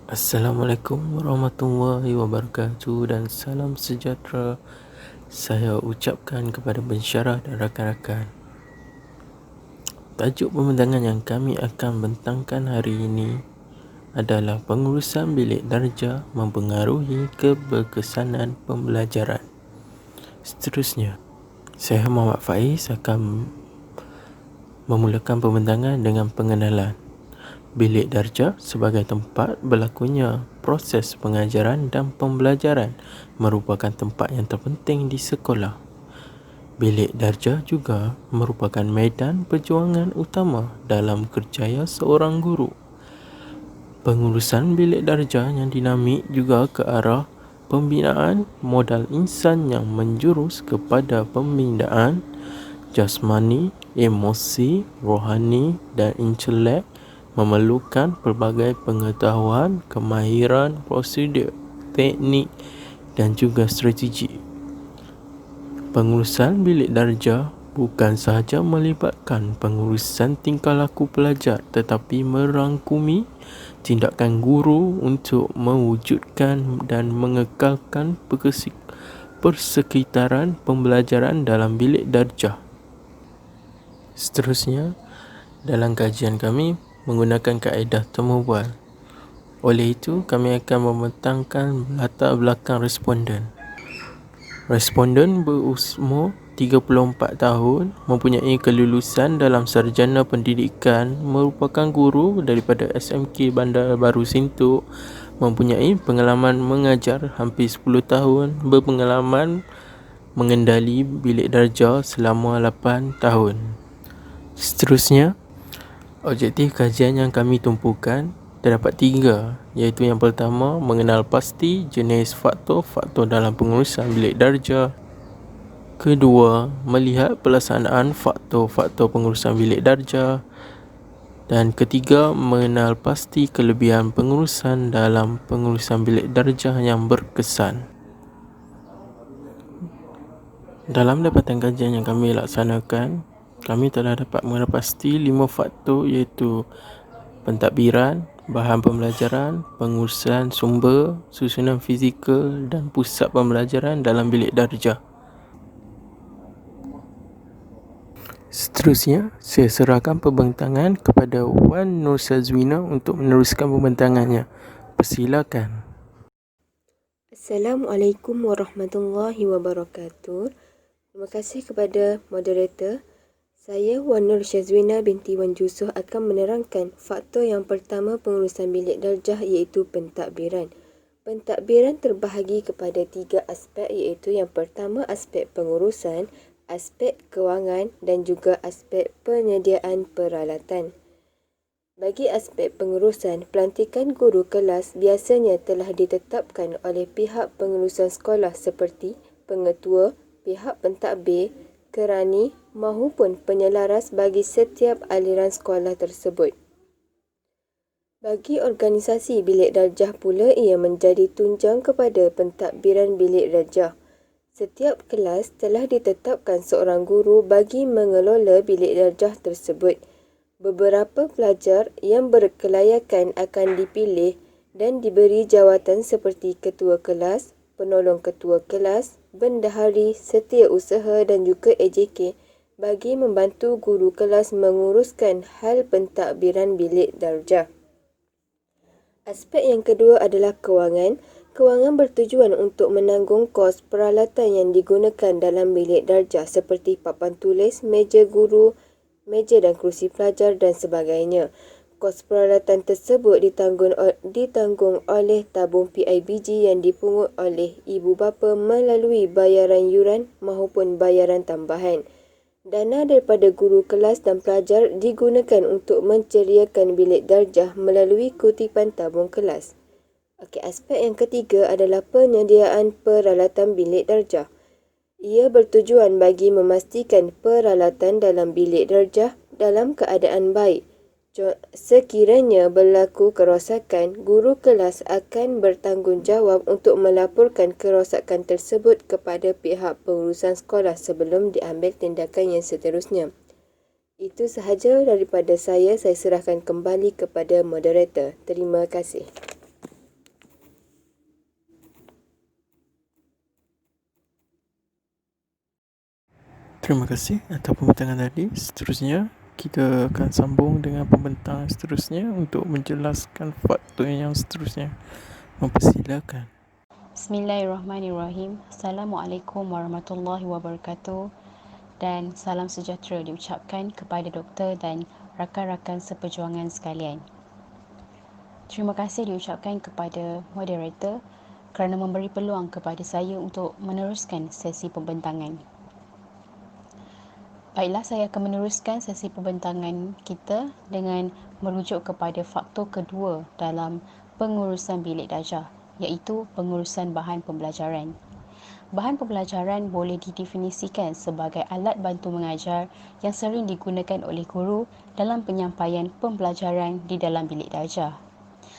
Assalamualaikum warahmatullahi wabarakatuh dan salam sejahtera saya ucapkan kepada pensyarah dan rakan-rakan. Tajuk pembintangan yang kami akan bentangkan hari ini adalah pengurusan bilik darjah mempengaruhi keberkesanan pembelajaran. Seterusnya, saya Muhammad Faiz akan memulakan pembintangan dengan pengenalan. Bilik darjah sebagai tempat berlakunya proses pengajaran dan pembelajaran merupakan tempat yang terpenting di sekolah. Bilik darjah juga merupakan medan perjuangan utama dalam kerjaya seorang guru. Pengurusan bilik darjah yang dinamik juga ke arah pembinaan modal insan yang menjurus kepada pembinaan jasmani, emosi, rohani dan intelek, memerlukan pelbagai pengetahuan, kemahiran, prosedur, teknik dan juga strategi. Pengurusan bilik darjah bukan sahaja melibatkan pengurusan tingkah laku pelajar tetapi merangkumi tindakan guru untuk mewujudkan dan mengekalkan persekitaran pembelajaran dalam bilik darjah. Seterusnya, dalam kajian kami menggunakan kaedah temu bual. Oleh itu, kami akan membentangkan latar belakang responden. Responden berumur 34 tahun, mempunyai kelulusan dalam sarjana pendidikan, merupakan guru daripada SMK Bandar Baru Sintuk, mempunyai pengalaman mengajar hampir 10 tahun, berpengalaman mengendali bilik darjah selama 8 tahun. Seterusnya, objektif kajian yang kami tumpukan terdapat 3, iaitu yang pertama, mengenal pasti jenis faktor-faktor dalam pengurusan bilik darjah. Kedua, melihat pelaksanaan faktor-faktor pengurusan bilik darjah. Dan ketiga, mengenal pasti kelebihan pengurusan dalam pengurusan bilik darjah yang berkesan. Dalam dapatan kajian yang kami laksanakan, kami telah dapat mengenal pasti 5 faktor, iaitu pentadbiran, bahan pembelajaran, pengurusan sumber, susunan fizikal dan pusat pembelajaran dalam bilik darjah. Seterusnya, saya serahkan pembentangan kepada Wan Nur Syazwina untuk meneruskan pembentangannya. Persilakan. Assalamualaikum warahmatullahi wabarakatuh. Terima kasih kepada moderator. Saya Wan Nur Syazwina binti Wan Jusoh akan menerangkan faktor yang pertama pengurusan bilik darjah, iaitu pentadbiran. Pentadbiran terbahagi kepada 3 aspek, iaitu yang pertama aspek pengurusan, aspek kewangan dan juga aspek penyediaan peralatan. Bagi aspek pengurusan, pelantikan guru kelas biasanya telah ditetapkan oleh pihak pengurusan sekolah seperti pengetua, pihak pentadbir, kerani maupun penyelaras bagi setiap aliran sekolah tersebut. Bagi organisasi bilik darjah pula, ia menjadi tunjang kepada pentadbiran bilik darjah. Setiap kelas telah ditetapkan seorang guru bagi mengelola bilik darjah tersebut. Beberapa pelajar yang berkelayakan akan dipilih dan diberi jawatan seperti ketua kelas, penolong ketua kelas, bendahari, setiausaha dan juga AJK bagi membantu guru kelas menguruskan hal pentadbiran bilik darjah. Aspek yang kedua adalah kewangan. Kewangan bertujuan untuk menanggung kos peralatan yang digunakan dalam bilik darjah seperti papan tulis, meja guru, meja dan kerusi pelajar dan sebagainya. Kos peralatan tersebut ditanggung oleh tabung PIBG yang dipungut oleh ibu bapa melalui bayaran yuran maupun bayaran tambahan. Dana daripada guru kelas dan pelajar digunakan untuk menceriakan bilik darjah melalui kutipan tabung kelas. Aspek yang ketiga adalah penyediaan peralatan bilik darjah. Ia bertujuan bagi memastikan peralatan dalam bilik darjah dalam keadaan baik. Sekiranya berlaku kerosakan, guru kelas akan bertanggungjawab untuk melaporkan kerosakan tersebut kepada pihak pengurusan sekolah sebelum diambil tindakan yang seterusnya. Itu sahaja daripada saya serahkan kembali kepada moderator. Terima kasih. Terima kasih atas pembentangan tadi. Seterusnya, kita akan sambung dengan pembentang seterusnya untuk menjelaskan faktor yang seterusnya. Mempersilakan. Bismillahirrahmanirrahim. Assalamualaikum warahmatullahi wabarakatuh. Dan salam sejahtera diucapkan kepada doktor dan rakan-rakan seperjuangan sekalian. Terima kasih diucapkan kepada moderator kerana memberi peluang kepada saya untuk meneruskan sesi pembentangan. Baiklah, saya akan meneruskan sesi pembentangan kita dengan merujuk kepada faktor kedua dalam pengurusan bilik darjah, iaitu pengurusan bahan pembelajaran. Bahan pembelajaran boleh didefinisikan sebagai alat bantu mengajar yang sering digunakan oleh guru dalam penyampaian pembelajaran di dalam bilik darjah.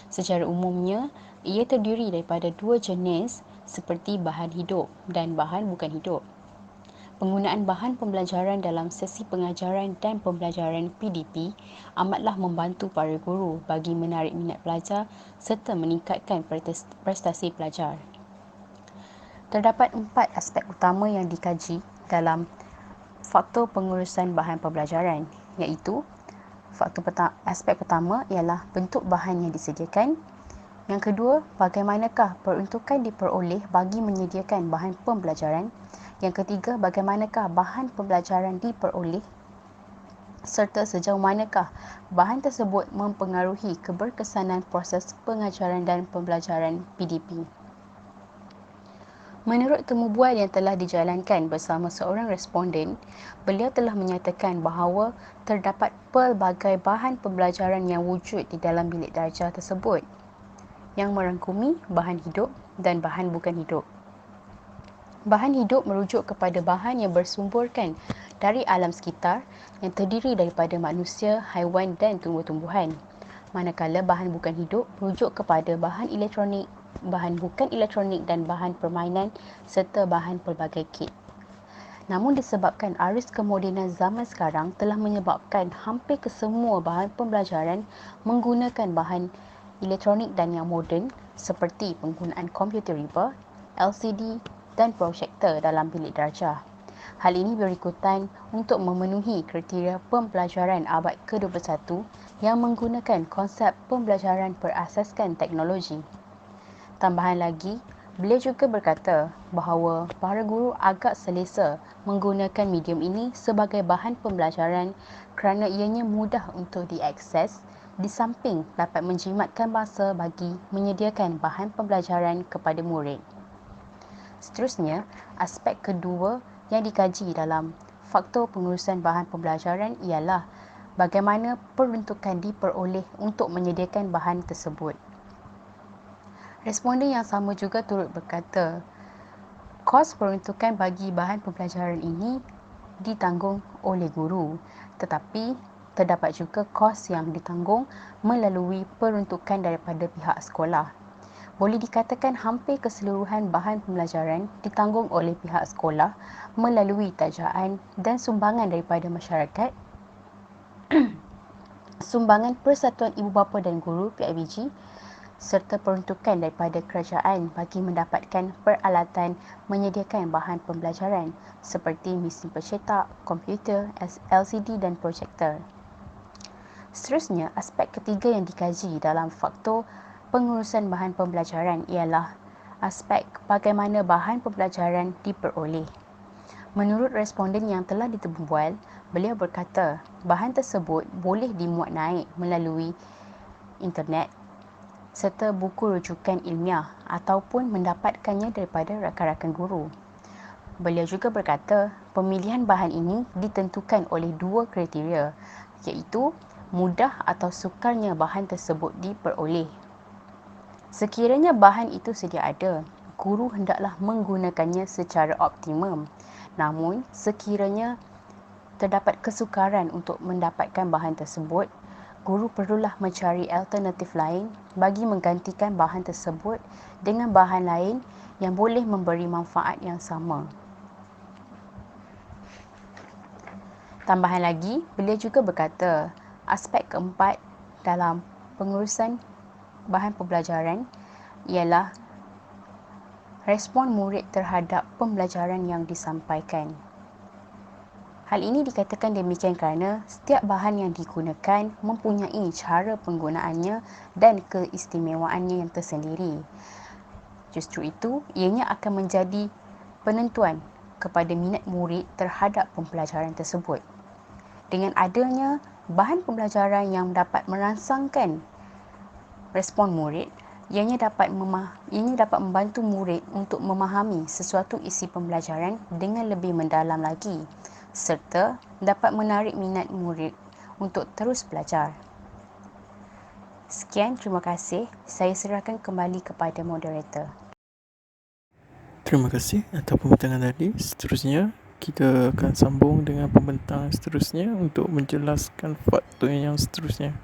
Secara umumnya, ia terdiri daripada dua jenis seperti bahan hidup dan bahan bukan hidup. Penggunaan bahan pembelajaran dalam sesi pengajaran dan pembelajaran PDP amatlah membantu para guru bagi menarik minat pelajar serta meningkatkan prestasi pelajar. Terdapat 4 aspek utama yang dikaji dalam faktor pengurusan bahan pembelajaran, iaitu aspek pertama ialah bentuk bahan yang disediakan. Yang kedua, bagaimanakah peruntukan diperoleh bagi menyediakan bahan pembelajaran. Yang ketiga, bagaimanakah bahan pembelajaran diperoleh serta sejauh manakah bahan tersebut mempengaruhi keberkesanan proses pengajaran dan pembelajaran PDP. Menurut temu bual yang telah dijalankan bersama seorang responden, beliau telah menyatakan bahawa terdapat pelbagai bahan pembelajaran yang wujud di dalam bilik darjah tersebut, yang merangkumi bahan hidup dan bahan bukan hidup. Bahan hidup merujuk kepada bahan yang bersumberkan dari alam sekitar yang terdiri daripada manusia, haiwan dan tumbuh-tumbuhan. Manakala bahan bukan hidup merujuk kepada bahan elektronik, bahan bukan elektronik dan bahan permainan serta bahan pelbagai kit. Namun disebabkan arus kemodenan zaman sekarang telah menyebabkan hampir kesemua bahan pembelajaran menggunakan bahan elektronik dan yang moden seperti penggunaan komputer riba, LCD dan proyektor dalam bilik darjah. Hal ini berikutan untuk memenuhi kriteria pembelajaran abad ke-21 yang menggunakan konsep pembelajaran berasaskan teknologi. Tambahan lagi, beliau juga berkata bahawa para guru agak selesa menggunakan medium ini sebagai bahan pembelajaran kerana ianya mudah untuk diakses di samping dapat menjimatkan masa bagi menyediakan bahan pembelajaran kepada murid. Seterusnya, aspek kedua yang dikaji dalam faktor pengurusan bahan pembelajaran ialah bagaimana peruntukan diperoleh untuk menyediakan bahan tersebut. Responden yang sama juga turut berkata, kos peruntukan bagi bahan pembelajaran ini ditanggung oleh guru, tetapi terdapat juga kos yang ditanggung melalui peruntukan daripada pihak sekolah. Boleh dikatakan hampir keseluruhan bahan pembelajaran ditanggung oleh pihak sekolah melalui tajaan dan sumbangan daripada masyarakat, sumbangan Persatuan Ibu Bapa dan Guru PIBG serta peruntukan daripada kerajaan bagi mendapatkan peralatan menyediakan bahan pembelajaran seperti mesin pencetak, komputer, LCD dan proyektor. Seterusnya, aspek ketiga yang dikaji dalam faktor pengurusan bahan pembelajaran ialah aspek bagaimana bahan pembelajaran diperoleh. Menurut responden yang telah ditemu bual, beliau berkata bahan tersebut boleh dimuat naik melalui internet serta buku rujukan ilmiah ataupun mendapatkannya daripada rakan-rakan guru. Beliau juga berkata pemilihan bahan ini ditentukan oleh dua kriteria, iaitu mudah atau sukarnya bahan tersebut diperoleh. Sekiranya bahan itu sedia ada, guru hendaklah menggunakannya secara optimum. Namun, sekiranya terdapat kesukaran untuk mendapatkan bahan tersebut, guru perlulah mencari alternatif lain bagi menggantikan bahan tersebut dengan bahan lain yang boleh memberi manfaat yang sama. Tambahan lagi, beliau juga berkata, aspek keempat dalam pengurusan bahan pembelajaran ialah respon murid terhadap pembelajaran yang disampaikan. Hal ini dikatakan demikian kerana setiap bahan yang digunakan mempunyai cara penggunaannya dan keistimewaannya yang tersendiri. Justru itu, ianya akan menjadi penentuan kepada minat murid terhadap pembelajaran tersebut. Dengan adanya bahan pembelajaran yang dapat merangsangkan respon murid, ianya dapat membantu murid untuk memahami sesuatu isi pembelajaran dengan lebih mendalam lagi, serta dapat menarik minat murid untuk terus belajar. Sekian, terima kasih. Saya serahkan kembali kepada moderator. Terima kasih atas pembintangan tadi. Seterusnya, kita akan sambung dengan pembentang seterusnya untuk menjelaskan faktor yang seterusnya.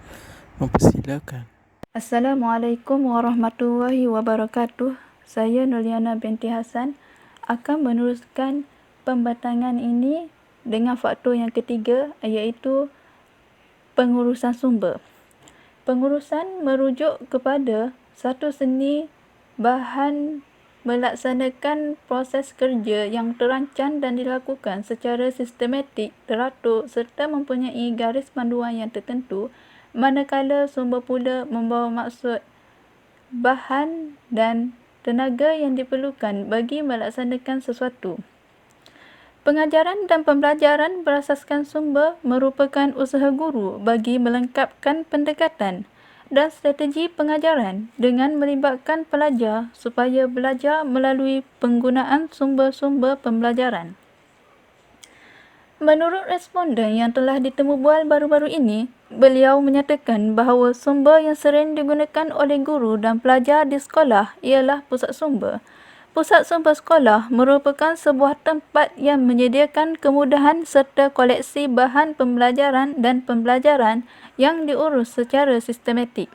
Mempersilakan. Assalamualaikum warahmatullahi wabarakatuh. Saya Nurliana binti Hasan akan meneruskan pembentangan ini dengan faktor yang ketiga, iaitu pengurusan sumber. Pengurusan merujuk kepada satu seni bahan melaksanakan proses kerja yang terancang dan dilakukan secara sistematik, teratur serta mempunyai garis panduan yang tertentu, manakala sumber pula membawa maksud bahan dan tenaga yang diperlukan bagi melaksanakan sesuatu. Pengajaran dan pembelajaran berasaskan sumber merupakan usaha guru bagi melengkapkan pendekatan dan strategi pengajaran dengan melibatkan pelajar supaya belajar melalui penggunaan sumber-sumber pembelajaran. Menurut responden yang telah ditemu bual baru-baru ini, beliau menyatakan bahawa sumber yang sering digunakan oleh guru dan pelajar di sekolah ialah pusat sumber. Pusat sumber sekolah merupakan sebuah tempat yang menyediakan kemudahan serta koleksi bahan pembelajaran dan pembelajaran yang diurus secara sistematik.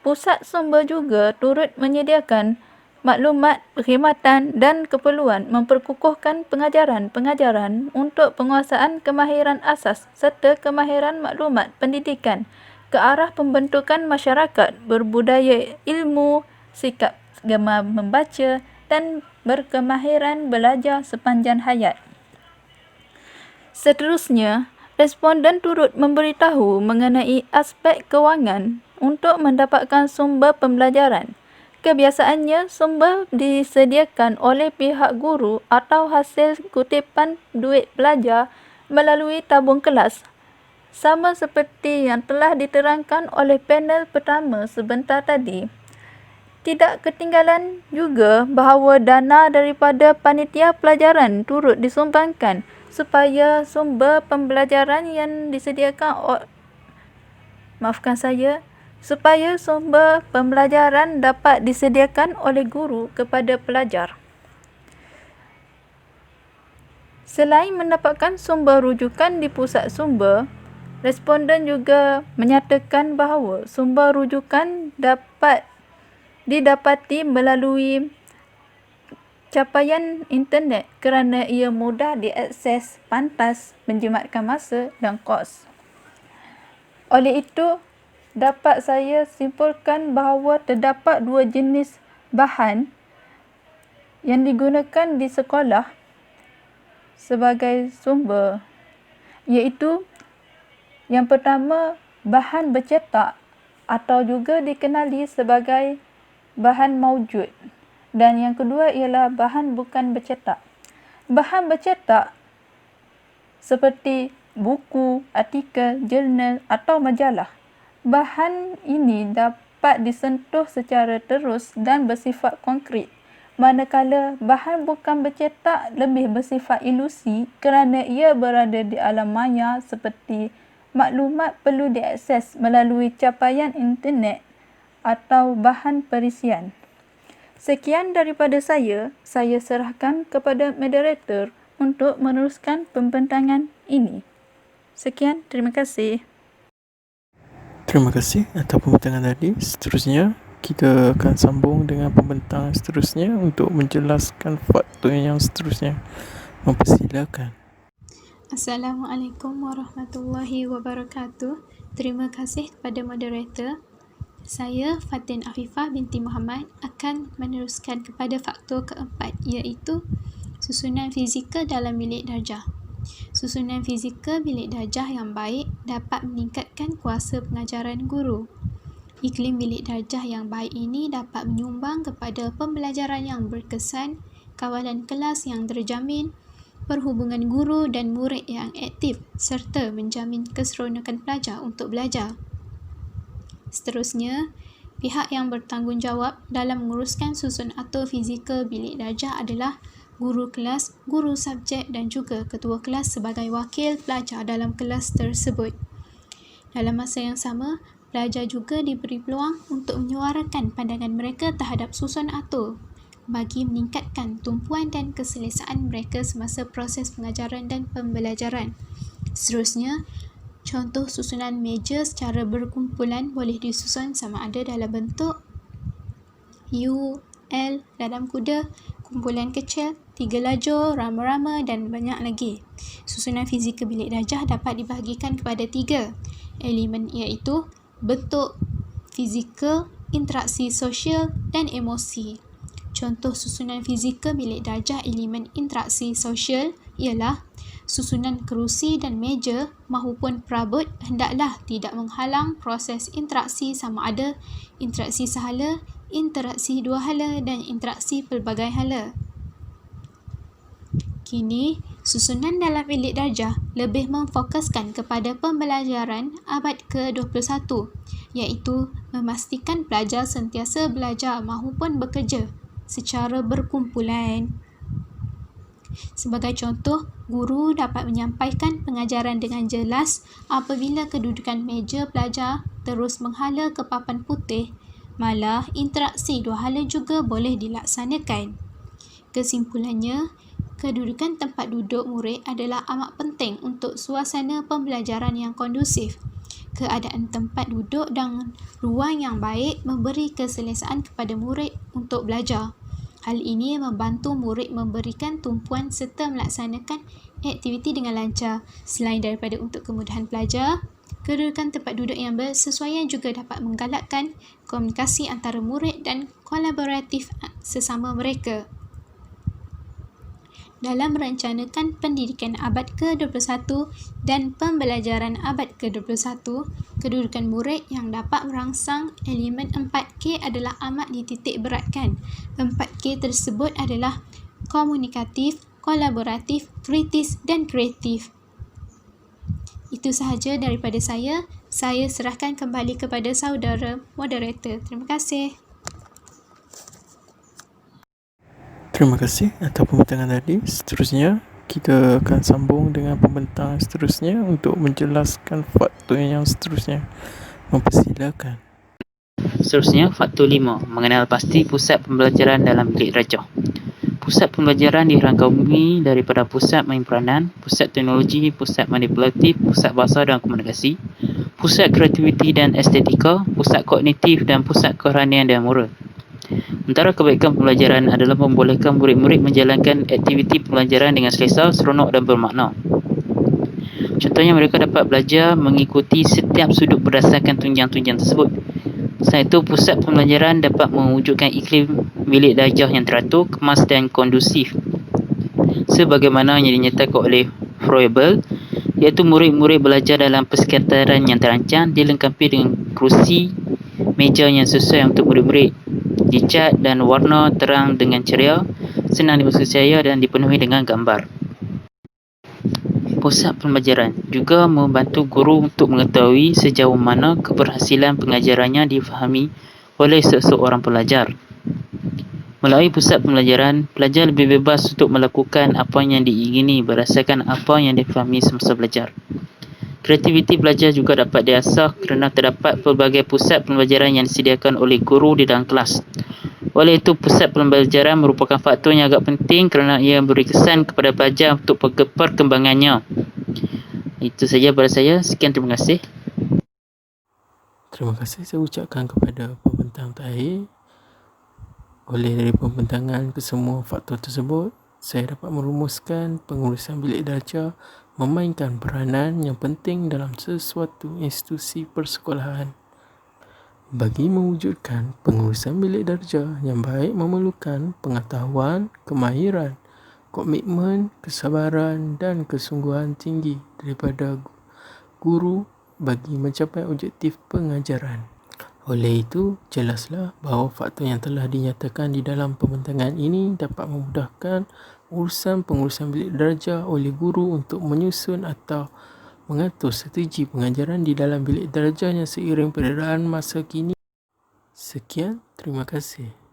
Pusat sumber juga turut menyediakan maklumat, perkhidmatan dan keperluan memperkukuhkan pengajaran untuk penguasaan kemahiran asas serta kemahiran maklumat pendidikan ke arah pembentukan masyarakat berbudaya ilmu, sikap gemar membaca dan berkemahiran belajar sepanjang hayat. Seterusnya, responden turut memberitahu mengenai aspek kewangan untuk mendapatkan sumber pembelajaran. Kebiasaannya, sumber disediakan oleh pihak guru atau hasil kutipan duit pelajar melalui tabung kelas. Sama seperti yang telah diterangkan oleh panel pertama sebentar tadi. Tidak ketinggalan juga bahawa dana daripada panitia pelajaran turut disumbangkan supaya sumber pembelajaran yang disediakan supaya sumber pembelajaran dapat disediakan oleh guru kepada pelajar. Selain mendapatkan sumber rujukan di pusat sumber, responden juga menyatakan bahawa sumber rujukan dapat didapati melalui capaian internet kerana ia mudah diakses, pantas, menjimatkan masa dan kos. Oleh itu, dapat saya simpulkan bahawa terdapat dua jenis bahan yang digunakan di sekolah sebagai sumber, iaitu yang pertama, bahan bercetak atau juga dikenali sebagai bahan maujud, dan yang kedua ialah bahan bukan bercetak. Bahan bercetak seperti buku, artikel, jurnal atau majalah. Bahan ini dapat disentuh secara terus dan bersifat konkret, manakala bahan bukan bercetak lebih bersifat ilusi kerana ia berada di alam maya seperti maklumat perlu diakses melalui capaian internet atau bahan perisian. Sekian daripada saya serahkan kepada moderator untuk meneruskan pembentangan ini. Sekian, terima kasih. Terima kasih atas pembintangan tadi. Seterusnya, kita akan sambung dengan pembentang seterusnya untuk menjelaskan faktor yang seterusnya. Mempersilakan. Assalamualaikum warahmatullahi wabarakatuh. Terima kasih kepada moderator. Saya Fatin Afifah binti Muhammad akan meneruskan kepada faktor keempat, iaitu susunan fizikal dalam bilik darjah. Susunan fizikal bilik darjah yang baik dapat meningkatkan kuasa pengajaran guru. Iklim bilik darjah yang baik ini dapat menyumbang kepada pembelajaran yang berkesan, kawalan kelas yang terjamin, perhubungan guru dan murid yang aktif serta menjamin keseronokan pelajar untuk belajar. Seterusnya, pihak yang bertanggungjawab dalam menguruskan susun atur fizikal bilik darjah adalah guru kelas, guru subjek dan juga ketua kelas sebagai wakil pelajar dalam kelas tersebut. Dalam masa yang sama, pelajar juga diberi peluang untuk menyuarakan pandangan mereka terhadap susun atur bagi meningkatkan tumpuan dan keselesaan mereka semasa proses pengajaran dan pembelajaran. Seterusnya, contoh susunan meja secara berkumpulan boleh disusun sama ada dalam bentuk U, L, dalam kuda, kumpulan kecil, 3 lajur, rama-rama dan banyak lagi. Susunan fizikal bilik darjah dapat dibahagikan kepada 3 elemen iaitu bentuk fizikal, interaksi sosial dan emosi. Contoh susunan fizikal bilik darjah elemen interaksi sosial ialah susunan kerusi dan meja mahupun perabot hendaklah tidak menghalang proses interaksi sama ada interaksi sehala, interaksi dua hala dan interaksi pelbagai hala. Kini, susunan dalam bilik darjah lebih memfokuskan kepada pembelajaran abad ke-21 iaitu memastikan pelajar sentiasa belajar mahupun bekerja secara berkumpulan. Sebagai contoh, guru dapat menyampaikan pengajaran dengan jelas apabila kedudukan meja pelajar terus menghala ke papan putih, malah interaksi dua hala juga boleh dilaksanakan. Kesimpulannya, kedudukan tempat duduk murid adalah amat penting untuk suasana pembelajaran yang kondusif. Keadaan tempat duduk dan ruang yang baik memberi keselesaan kepada murid untuk belajar. Hal ini membantu murid memberikan tumpuan serta melaksanakan aktiviti dengan lancar. Selain daripada untuk kemudahan pelajar, kedudukan tempat duduk yang bersesuaian juga dapat menggalakkan komunikasi antara murid dan kolaboratif sesama mereka. Dalam merencanakan pendidikan abad ke-21 dan pembelajaran abad ke-21, kedudukan murid yang dapat merangsang elemen 4K adalah amat dititik beratkan. 4K tersebut adalah komunikatif, kolaboratif, kritis dan kreatif. Itu sahaja daripada saya. Saya serahkan kembali kepada saudara moderator. Terima kasih. Terima kasih atas pembentangan tadi. Seterusnya, kita akan sambung dengan pembentangan seterusnya untuk menjelaskan faktor yang seterusnya. Mempersilakan. Seterusnya, faktor 5. Mengenal pasti pusat pembelajaran dalam bilik darjah. Pusat pembelajaran dirangkumi daripada pusat main peranan, pusat teknologi, pusat manipulatif, pusat bahasa dan komunikasi, pusat kreativiti dan estetika, pusat kognitif dan pusat kerohanian dan moral. Antara kebaikan pembelajaran adalah membolehkan murid-murid menjalankan aktiviti pembelajaran dengan selesa, seronok dan bermakna. Contohnya, mereka dapat belajar mengikuti setiap sudut berdasarkan tunjang-tunjang tersebut. Selain itu, pusat pembelajaran dapat mewujudkan iklim bilik darjah yang teratur, kemas dan kondusif. Sebagaimana yang dinyatakan oleh Froebel, iaitu murid-murid belajar dalam persekitaran yang terancang, dilengkapi dengan kerusi, meja yang sesuai untuk murid-murid, dicat dan warna terang dengan ceria, senang dipercaya dan dipenuhi dengan gambar. Pusat pembelajaran juga membantu guru untuk mengetahui sejauh mana keberhasilan pengajarannya difahami oleh seseorang pelajar. Melalui pusat pembelajaran, pelajar lebih bebas untuk melakukan apa yang diingini berdasarkan apa yang difahami semasa belajar. Kreativiti pelajar juga dapat diasah kerana terdapat pelbagai pusat pembelajaran yang disediakan oleh guru di dalam kelas. Oleh itu, pusat pembelajaran merupakan faktor yang agak penting kerana ia memberi kesan kepada pelajar untuk perkembangannya. Itu saja daripada saya. Sekian, terima kasih. Terima kasih saya ucapkan kepada pembentang terakhir. Oleh dari pembentangan kesemua faktor tersebut, saya dapat merumuskan pengurusan bilik darjah memainkan peranan yang penting dalam sesuatu institusi persekolahan. Bagi mewujudkan pengurusan bilik darjah yang baik memerlukan pengetahuan, kemahiran, komitmen, kesabaran dan kesungguhan tinggi daripada guru bagi mencapai objektif pengajaran. Oleh itu, jelaslah bahawa faktor yang telah dinyatakan di dalam pembentangan ini dapat memudahkan pengurusan bilik darjah oleh guru untuk menyusun atau mengatur strategi pengajaran di dalam bilik darjahnya seiring peredaran masa kini. Sekian, terima kasih.